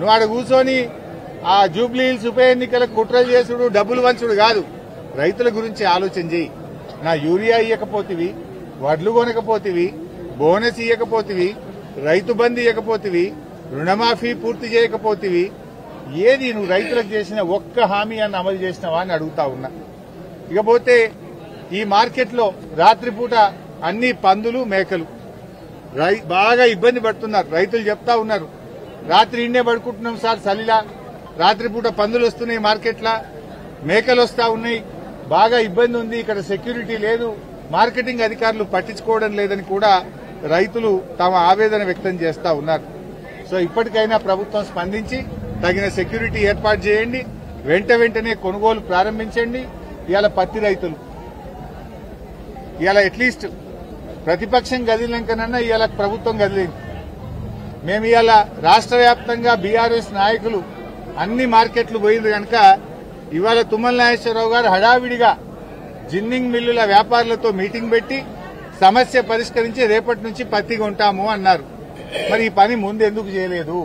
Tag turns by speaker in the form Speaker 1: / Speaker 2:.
Speaker 1: నువ్వు ఆడ కూర్చొని ఆ జూబ్లీ హిల్స్ ఉప ఎన్నికలకు కుట్రలు చేసుడు డబ్బులు వంచుడు కాదు. రైతుల గురించి ఆలోచన చేయి. నా యూరియా ఇయ్యకపోతివి, వడ్లు కొనకపోతివి, బోనస్ ఇయ్యకపోతివి, రైతు బంధు ఇయ్యకపోతివి, రుణమాఫీ పూర్తి చేయకపోతివి, ఏది నువ్వు రైతులకు చేసిన ఒక్క హామీ అని అమలు చేసినావా అని అడుగుతా ఉన్నా. ఇకపోతే ఈ మార్కెట్లో రాత్రిపూట అన్ని పందులు మేకలు బాగా ఇబ్బంది పడుతున్నారు. రైతులు చెప్తా ఉన్నారు, రాత్రి ఇండే పడుకుంటున్నాం సార్ చలిలా, రాత్రిపూట పందులు వస్తున్నాయి, మార్కెట్లా మేకలు వస్తా ఉన్నాయి, బాగా ఇబ్బంది ఉంది, ఇక్కడ సెక్యూరిటీ లేదు, మార్కెటింగ్ అధికారులు పట్టించుకోవడం లేదని కూడా రైతులు తమ ఆవేదన వ్యక్తం చేస్తా ఉన్నారు. సో ఇప్పటికైనా ప్రభుత్వం స్పందించి తగిన సెక్యూరిటీ ఏర్పాటు చేయండి, వెంటనే కొనుగోలు ప్రారంభించండి. ఇవాళ పత్తి రైతులు ఇవాళ అట్లీస్ట్ ప్రతిపక్షం కదిలినాకనన్నా ఇవాళ ప్రభుత్వం కదిలింది. మేము ఇవాళ రాష్ట్ర వ్యాప్తంగా బీఆర్ఎస్ నాయకులు అన్ని మార్కెట్లు పోయింది కనుక ఇవాళ తుమ్మల నాగేశ్వరరావు గారు హడావిడిగా జిన్నింగ్ మిల్లుల వ్యాపారులతో మీటింగ్ పెట్టి సమస్య పరిష్కరించి రేపటి నుంచి పత్తి కొంటాము అన్నారు. మరి ఈ పని ముందు ఎందుకు చేయలేదు?